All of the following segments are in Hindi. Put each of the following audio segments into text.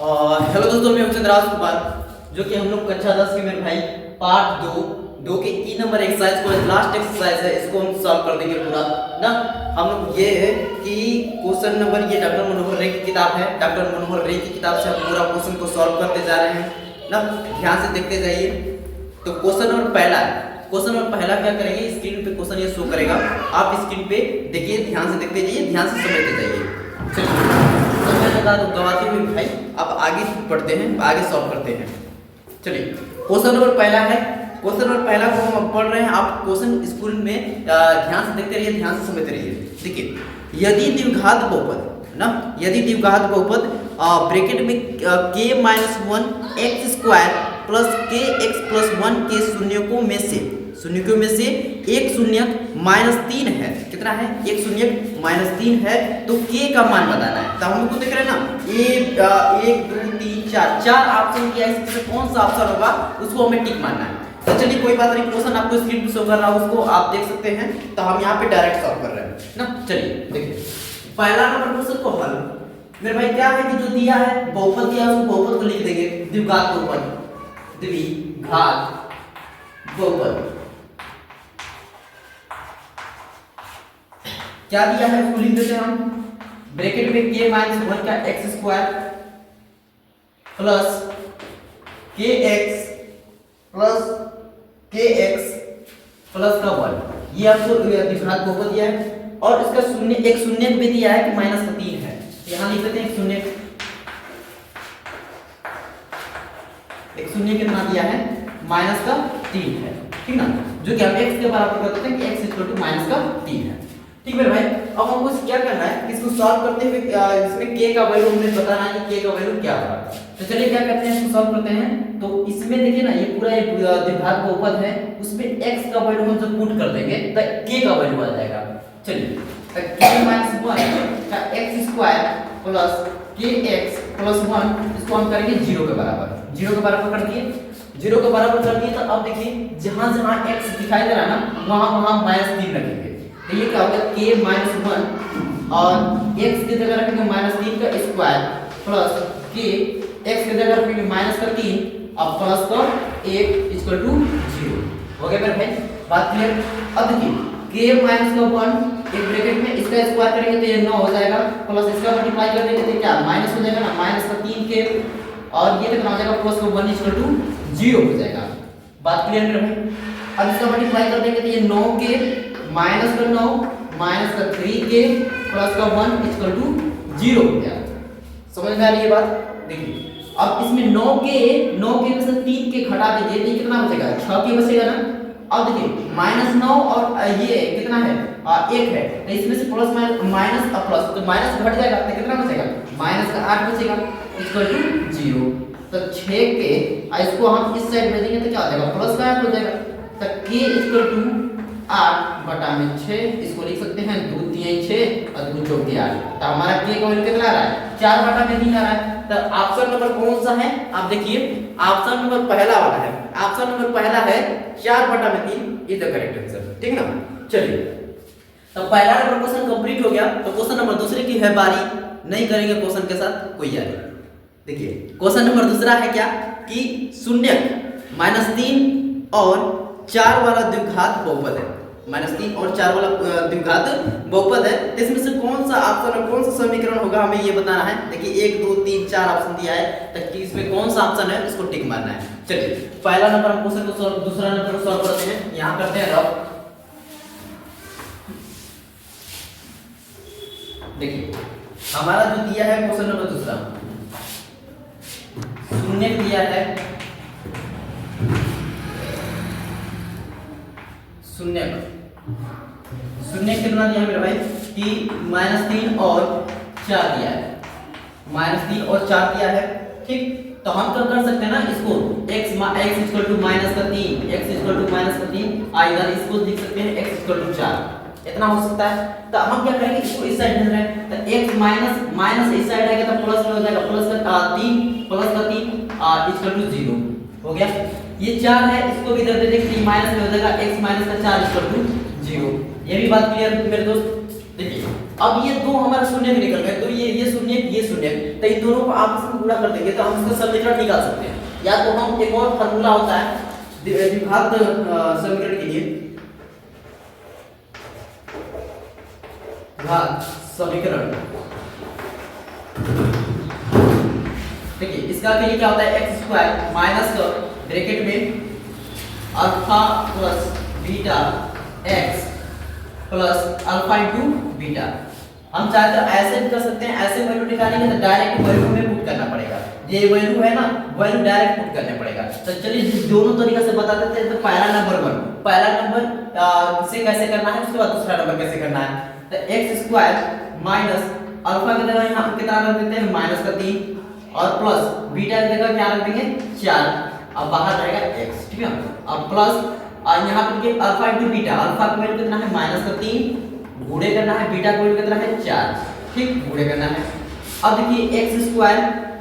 हेलो दोस्तों, मैं हूं राज कुमार, जो कि हम लोग कक्षा 10 के मेरे भाई पार्ट दो के ई नंबर एक्सरसाइज को लास्ट एक्सरसाइज है, इसको हम सॉल्व कर देंगे पूरा ना। हम लोग ये है कि क्वेश्चन नंबर ये डॉक्टर मनोहर रे की किताब है, डॉक्टर मनोहर रे की किताब से हम पूरा क्वेश्चन को सॉल्व करते जा रहे हैं ना। ध्यान से देखते जाइए। तो क्वेश्चन नंबर पहला क्या करेंगे, स्क्रीन पे क्वेश्चन ये शो करेगा, आप स्क्रीन पे देखिए, ध्यान से देखते जाइए, ध्यान से समझते जाइए। चलिए गवाते हुए भाई अब आगे बढ़ते हैं, आगे सॉल्व करते हैं। चलिए क्वेश्चन नंबर पहला को हम पढ़ रहे हैं। आप क्वेश्चन स्कूल में ध्यान से देखते रहिए, ध्यान से समझते रहिए। देखिए, यदि द्विघात बहुपद ना, यदि द्विघात बहुपद ब्रैकेट में k-1 x square plus kx+1 के शून्यकों में से एक शून्यक -3 है। कितना है? एक शून्यक -3 है, तो k का मान बताना है। तो हम लोग को देख रहे हैं ना, 1 2 3 4 ऑप्शन किया है, इसमें कौन सा ऑप्शन होगा उसको हमें टिक मारना है। तो चलिए कोई बात नहीं, क्वेश्चन आपको स्क्रीन पर शो कर रहा है, उसको आप देख सकते हैं। तो हम यहाँ पे डायरेक्ट सॉल्व कर रहे हैं ना। चलिए देखिए, पहला नंबर क्वेश्चन को हल मेरे भाई क्या है कि जो दिया है बहुपद दिया है, उसको बहुपद को लिख देंगे, द्विघात बहुपद। क्या दिया है उसको लिख देते हैं हम, ब्रैकेट में k-1 का x square plus kx plus का 1, ये आपको द्विघात बहुपद दिया है। और इसका शून्य, एक शून्यक भी दिया है कि -3 है, यहां लिख देते हैं एक शून्य कितना दिया है, -3 है, ठीक ना, जो कि हम x के बराबर कर देते हैं कि x -3 है। ठीक है भाई, अब हमको क्या करना है, इसको सॉल्व करते हुए इसमें k का वैल्यू हमें बताना है कि k का वैल्यू क्या होगा। तो चलिए क्या करते हैं, इसको सॉल्व करते हैं। तो इसमें देखिए ना, ये पूरा एक द्विघात बहुपद है, उसमें x का वैल्यू हम जब पुट कर देंगे तो k का वैल्यू आ जाएगा। चलिए, तो k-1 का x स्क्वायर प्लस kx+1 इसको हम करेंगे 0 के बराबर। 0 के बराबर कर दिए, 0 के बराबर कर दिए। तो अब देखिए, जहां जहां x दिखाई दे रहा है ना, वहां -3 रखेंगे। तो ये क्या होगा, k-1 और x की जगह रखेंगे -3 का स्क्वायर प्लस k, x की जगह रखेंगे -3 और प्लस का 1 0 हो गया मेरे भाई, बात क्लियर। अब देखिए, k-1 एक ब्रैकेट में इसका स्क्वायर करेंगे तो ये 9 हो जाएगा, प्लस इसका मल्टीप्लाई कर देंगे तो क्या माइनस हो जाएगा ना, -3k, और ये कितना हो जाएगा, प्लस का 1 0 हो जाएगा। बात क्लियर मेरे भाई। अब इसका मल्टीप्लाई कर देंगे तो ये 9k माइनस का 9 माइनस का 3k प्लस का 1 0 हो गया। समझ में आ रही है बात? देखिए, अब इसमें 9k में से 3k घटा दीजिए तो कितना बचेगा, 6k बचेगा ना। अब देखिए, -9 और ये कितना है, 1 है, तो इसमें से प्लस माइनस और प्लस, तो माइनस घट जाएगा तो कितना बचेगा, -8 बचेगा 0। तो 6k इसको हम इस साइड में देंगे तो क्या हो जाएगा, प्लस का 8 हो जाएगा। तो k 8/6, इसको लिख सकते हैं 2 3 6 और 2 4 8। तो हमारा k का वैल्यू कितना आ रहा है, 4/3 आ रहा है। तो ऑप्शन नंबर कौन सा है, आप देखिए, ऑप्शन नंबर पहला वाला है। ऑप्शन नंबर पहला है 4/3 इज द करेक्ट आंसर, ठीक ना। चलिए, तो पहला नंबर क्वेश्चन कंप्लीट हो गया। तो क्वेश्चन नंबर दूसरे की है बारी, नहीं करेंगे क्वेश्चन के साथ कोई यारी। देखिए, क्वेश्चन नंबर दूसरा है क्या कि शून्यक -3 और 4 वाला द्विघात बहुपद है, -3 और 4 वाला द्विघात बहुपद है। इसमें से कौन सा ऑप्शन, कौन सा समीकरण होगा, हमें ये बताना है। देखिए, 1 2 3 4 ऑप्शन दिया है, तो इसमें कौन सा ऑप्शन है इसको टिक मारना है। चलिए, पहला नंबर हम क्वेश्चन को सॉल्व, दूसरा नंबर को सॉल्व करते हैं। यहां करते हैं रफ। देखिए, हमारा जो दिया है क्वेश्चन नंबर दूसरा, शून्य दिया है, शून्य कितना दिया मेरे भाई कि -3 और 4 दिया है, -3 और 4 दिया है, ठीक। तो हम क्या कर सकते हैं ना, इसको x -3 इधर इसको लिख सकते हैं x 4, इतना हो सकता है। तो हम क्या करेंगे, इसको इस साइड में रखें, तो x माइनस इस साइड आएगा तो प्लस में हो जाएगा, प्लस का 3 0 हो गया। ये 4 है, इसको भी इधर दे देंगे, माइनस में हो जाएगा x -4 0। ये भी बात क्लियर मेरे दोस्त। देखिए, अब ये दो हमारा शून्य निकल गए, तो ये शून्य, तो इन दोनों को आपस में गुणा कर देंगे तो हम इसका समीकरण निकाल सकते हैं। या तो हम एक और फार्मूला होता है द्विघात समीकरण के लिए, घात समीकरण, देखिए इसका के लिए क्या होता है, एक्स स्क्वायर माइनस ब्रैकेट में alpha plus beta x plus alpha into beta. हम चाहे तो ऐसे भी कर सकते हैं, ऐसे वैल्यू निकालेंगे तो डायरेक्ट वैल्यू में पुट करना पड़ेगा, ये वैल्यू है ना वैल्यू डायरेक्ट पुट करने पड़ेगा। तो चलिए दोनों तरीका से बता देते हैं। तो पहला नंबर से कैसे करना है, उसके बाद दूसरा नंबर कैसे करना है। तो एक्स स्क्वायर माइनस अल्फा की जगह यहाँ कितना रख देते हैं -3 और प्लस बीटा की जगह क्या रख देंगे 4, अब बाहर रहेगा x, ठीक है। अब प्लस यहाँ पर देखिए अल्फा इंटू बीटा, अल्फा का वैल्यू कितना है -3 गुणे करना है, बीटा का वैल्यू कितना है 4, ठीक गुणे करना है। अब देखिए x स्क्वायर,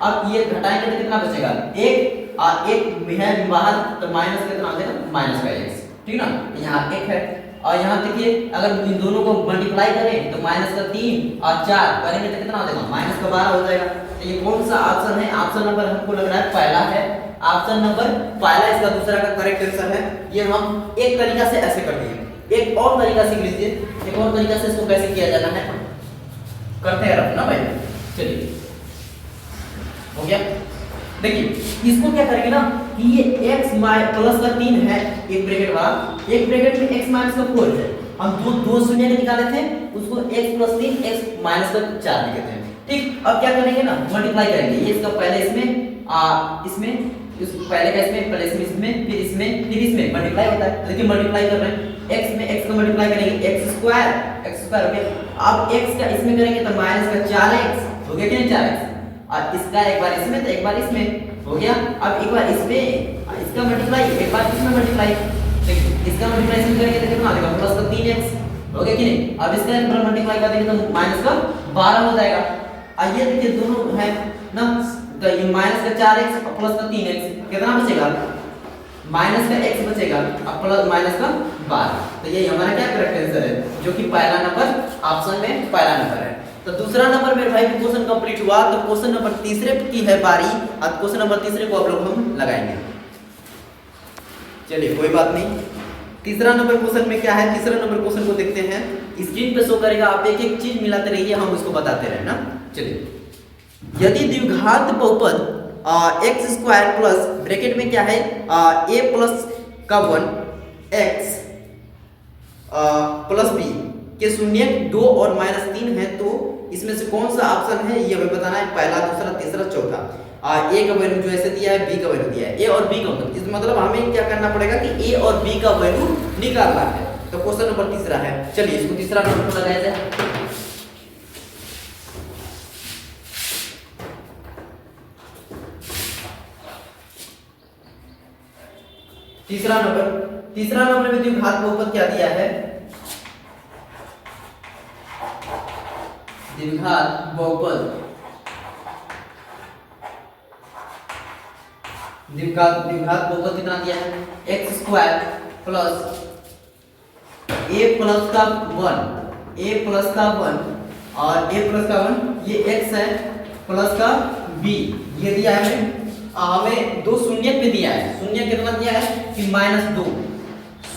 अब ये घटाएंगे तो कितना बचेगा 1 और 1 है बाहर तो माइनस कितना आ जाएगा माइनस का x, ठीक ना। यहाँ 1 है और यहाँ देखिए अगर इन दोनों को मल्टीप्लाई करें तो -3 और 4 करेंगे तो कितना हो जाएगा -12 हो जाएगा। तो ये कौन सा ऑप्शन है, ऑप्शन नंबर हमको लग रहा है पहला है, ऑप्शन नंबर पहला इसका दूसरा का करेक्ट आंसर है। ये हम एक तरीका से ऐसे कर दिए, एक और तरीका सीख लीजिए, एक और तरीका से इसको कैसे किया जाना है करते हैं रफ ना भाई। चलिए हो गया, देखिए इसको क्या करेंगे ना कि ये x प्लस का 3 है एक ब्रैकेट वाला, एक ब्रैकेट में x माइनस का 4 है, हम दो शून्य निकाले थे उसको x प्लस 3 x माइनस का 4 लिखते हैं, ठीक। अब क्या करेंगे ना मल्टीप्लाई करेंगे, ये इसका पहले इसमें इस पहले का इसमें पहले इसमें फिर इसमें मल्टीप्लाई होता है। देखिए मल्टीप्लाई कर रहे हैं x में x का मल्टीप्लाई करेंगे x स्क्वायर हो गया। अब x का इसमें करेंगे तो माइनस का 4x हो गया कि नहीं 4x, और इसका एक बार इसमें तो एक बार इसमें हो गया। अब एक बार इसमें इसका मल्टीप्लाई एक बार इसमें मल्टीप्लाई, देखिए इसका मल्टीप्लाई करेंगे तो कितना आ जाएगा प्लस का 3x हो गया कि नहीं। अब इसका एक बार मल्टीप्लाई कर देंगे तो माइनस का 12 हो जाएगा। और ये देखिए दोनों है ना, तो ये माइनस का 4x और प्लस का 3x कितना बचेगा माइनस का x बचेगा और प्लस माइनस का 12। तो ये हमारा क्या करेक्ट आंसर है, जो कि पहला नंबर ऑप्शन में पहला नंबर है। तो दूसरा नंबर मेरे भाई क्वेश्चन कंप्लीट हुआ। तो क्वेश्चन नंबर तीसरे की है बारी, और क्वेश्चन नंबर तीसरे को आप लोग हम लगाएंगे। चलिए कोई बात नहीं, तीसरा नंबर क्वेश्चन में क्या है, तीसरा नंबर क्वेश्चन को देखते हैं, स्क्रीन पे शो करेगा, आप एक एक चीज मिलाते रहिए, हम उसको बताते रहे ना। चलिए यदि द्विघात बहुपद एक्स स्क्वायर प्लस ब्रैकेट में क्या है a प्लस का 1 x प्लस b के शून्य 2 और -3 है, तो इसमें से कौन सा ऑप्शन है ये हमें बताना है, पहला दूसरा तीसरा चौथा। a का वैल्यू जो ऐसे दिया है, b का वैल्यू दिया है, a और b का मतलब हमें क्या करना पड़ेगा कि a और b का वैल्यू निकालना है। तो क्वेश्चन नंबर तीसरा है, चलिए इसको तीसरा नंबर को लगाया जाए। तीसरा नंबर में द्विघात बहुपद क्या दिया है, द्विघात बहुपद कितना दिया है, x square plus a plus का 1 और a प्लस का 1 ये x है प्लस का b ये दिया है हमें दो शून्य पे दिया है। शून्य कितना दिया है कि -2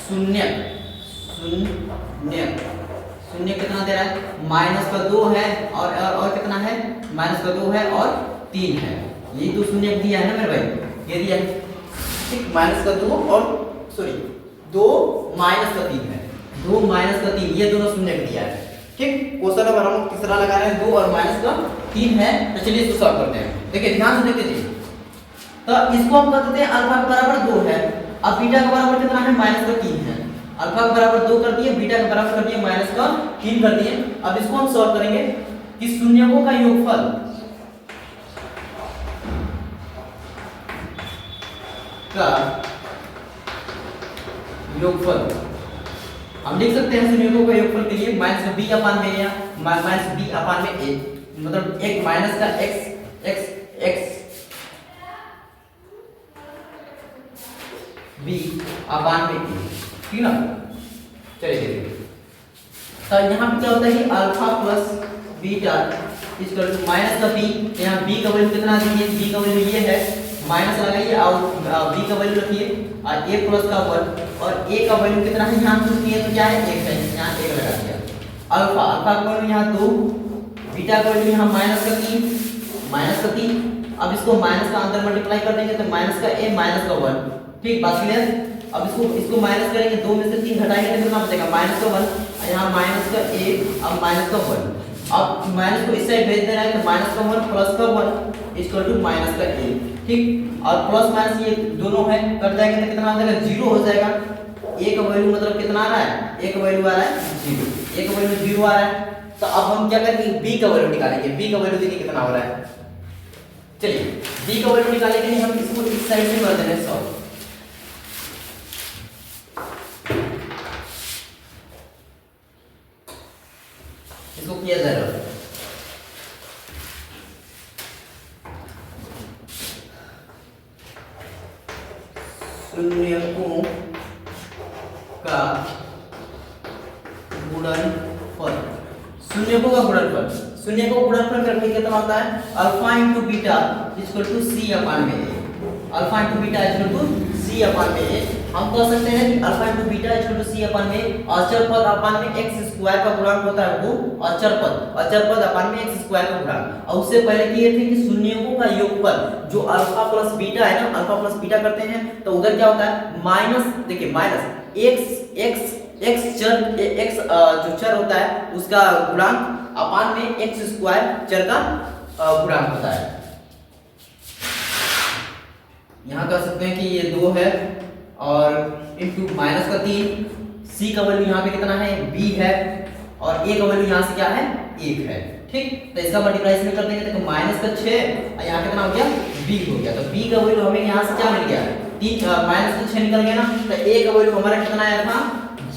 शून्य कितना दे रहा है -2 है और कितना है -2 है और 3 है, ये दो शून्य दिया है ना मेरे भाई, ये दिया है ठीक, -2 और सॉरी 2 -3 है, 2 -3 ये दोनों शून्य दिया है ठीक। क्वेश्चन नंबर हम तीसरा लगा रहे हैं 2 और -3 है। तो चलिए इसको सॉल्व करते हैं। देखिए ध्यान से देखिए, तो इसको हम कहते हैं अल्फा के बराबर 2 है, अब बीटा के बराबर कितना है -3 है, अल्फा के बराबर 2 कर दिए, बीटा के बराबर कर दिए -3 कर दिए। अब इसको हम सॉल्व करेंगे कि शून्यकों का योगफल हम लिख सकते हैं शून्यकों का योगफल के लिए -b अपान में या -b अपान में a, मतलब एक माइनस का x b अपान में a, ठीक ना। चलिए देखिए तो यहाँ पे क्या होता है कि alpha plus beta equal to minus का बी। यहाँ बी का वैल्यू कितना दीजिए, बी का वैल्यू ये है, माइनस लगाइए और बी का वैल्यू रखिए और ए प्लस का 1 और ए का वैल्यू कितना है यहाँ पुट किए तो क्या है 1 है, यहाँ 1 लगा दिया। अल्फा अल्फा का वैल्यू यहाँ 2, बीटा का वैल्यू यहाँ माइनस का 3। अब इसको माइनस का अंदर मल्टीप्लाई कर देंगे तो माइनस का a माइनस का 1। ठीक, बात क्लियर। अब इसको माइनस करेंगे, 2 में से 3 घटाएंगे तो कितना बचेगा माइनस का 1, यहाँ माइनस का a अब माइनस का 1। अब माइनस को इस साइड भेज देना है तो माइनस का 1 प्लस का 1 इक्वल टू माइनस का a। ठीक, और प्लस माइनस ये दोनों है कट जाएंगे तो कितना आ जाएगा 0 हो जाएगा। a का वैल्यू मतलब कितना आ रहा है, a का वैल्यू आ रहा है 0, a का वैल्यू 0 आ रहा है। तो अब हम क्या करेंगे b का वैल्यू निकालेंगे, b का वैल्यू देखिए कितना हो रहा है। चलिए b का वैल्यू निकालने के लिए हम इसको इस साइड से कर देंगे सॉल्व। इसको किया जाएगा शून्यकों का गुणनफल, शून्यकों का गुणनफल, शून्य को गुणनफल करके कितना होता है alpha into beta equal to c upon में a. Alpha into beta equal to c upon में ए। हम कह सकते हैं कि alpha into beta equal to c upon में अचर पद अपान में x स्क्वायर का गुणांक होता है वो अचर पद अपान में x स्क्वायर का गुणांक। और उससे पहले किए थे कि शून्यकों का योगफल जो अल्फा प्लस बीटा है ना, अल्फा प्लस बीटा करते हैं तो उधर क्या होता है माइनस, देखिए माइनस x जो चर होता है उसका गुणांक अपान में x स्क्वायर चर का गुणांक होता है। यहाँ कह सकते हैं कि ये 2 है और इंटू माइनस का 3, c का वैल्यू यहाँ पे कितना है b है और a का वैल्यू यहाँ से क्या है 1 है। ठीक, तो इसका मल्टीप्लाई इसमें कर देंगे तो माइनस का 6 और यहाँ कितना हो गया b हो गया। तो b का वैल्यू हमें यहाँ से क्या मिल गया 3 माइनस का 6 निकल गया ना। तो a का वैल्यू हमारा कितना आया था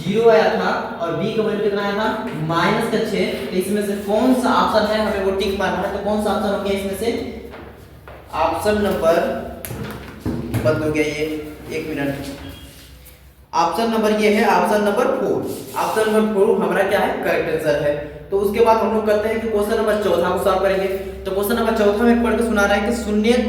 0 आया था और b का वैल्यू कितना आया था माइनस का 6। तो इसमें से कौन सा ऑप्शन है हमें वो टिक मारना है। तो कौन सा ऑप्शन हो गया इसमें से, ऑप्शन नंबर बंद हो गया ये, 1 मिनट, ऑप्शन नंबर ये है ऑप्शन नंबर 4। ऑप्शन नंबर 4 हमारा क्या है करेक्ट आंसर है। तो उसके बाद हम लोग करते हैं कि क्वेश्चन नंबर 4 को सॉल्व करेंगे। तो क्वेश्चन नंबर 4 में पढ़ के सुना रहा है कि शून्यक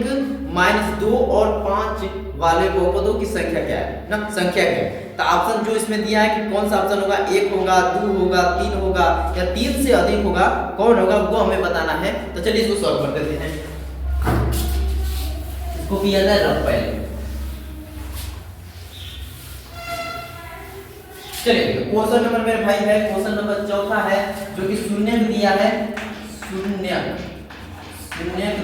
-2 और 5 वाले बहुपदों की संख्या क्या है ना, संख्या क्या है। तो ऑप्शन जो इसमें दिया है कि कौन सा ऑप्शन होगा, 1 होगा, 2 होगा, 3 होगा या 3 से अधिक होगा, कौन होगा वो हमें बताना है। तो चलिए इसको सॉल्व कर देते हैं। इसको किया जाए रफ पहले। चलिए क्वेश्चन नंबर मेरे भाई है, क्वेश्चन नंबर 4 है जो कि शून्यक दिया है, शून्यक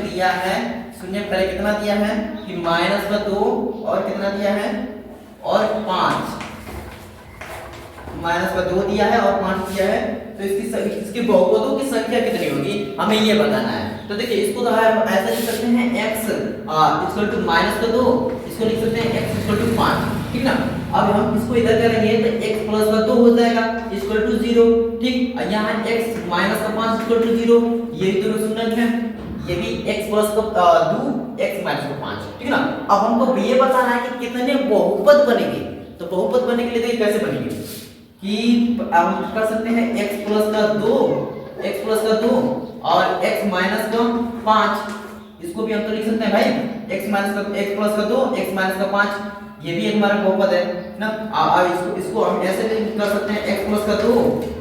दिया है। शून्यक पहले कितना दिया है कि -2 और कितना दिया है और 5, -2 दिया है और 5 दिया है। तो इसकी बहुपदों की संख्या कितनी होगी हमें ये बताना है। तो देखिए इसको तो हम ऐसा लिख सकते हैं x -2, इसको लिख सकते हैं x 5, ठीक ना। अब हम इसको इधर करेंगे तो x + 2 हो जाएगा = 0। ठीक, यहाँ x - 5 = 0, ये भी दोनों शून्य है, ये भी x + 2 x - 5, ठीक ना। अब हमको ये बताना है कि कितने बहुपद बनेंगे। तो बहुपद बनने के लिए देखिए कैसे बनेंगे कि हम कर सकते हैं x + 2 और x - 5, इसको भी हम तो लिख सकते हैं भाई x + 2 x - 5, ये भी एक हमारा बहुपद है ना। अब इसको हम ऐसे भी कर सकते हैं x + 2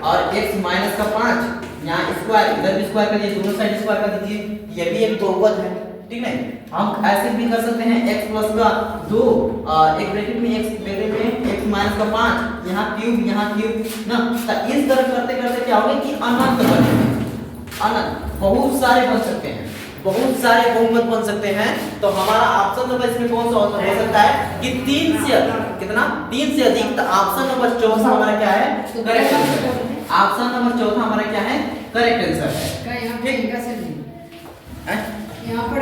और x - 5, यहाँ स्क्वायर इधर भी स्क्वायर कर दीजिए, दोनों साइड स्क्वायर कर दीजिए, ये भी एक बहुपद है, ठीक है। हम ऐसे भी कर सकते हैं x + 2 एक ब्रैकेट में x - 5, यहाँ क्यूब ना। तो इस तरह करते करते क्या होगा कि अनंत बनेंगे, अनंत बहुत सारे बन सकते हैं, बहुत सारे बहुपद बन सकते हैं। तो हमारा ऑप्शन नंबर इसमें कौन सा हो सकता है कि 3 से अधिक, कितना 3 से अधिक। तो ऑप्शन नंबर 4 हमारा क्या है करेक्ट आंसर है। ऑप्शन नंबर 4 हमारा क्या है करेक्ट आंसर है। यहाँ पर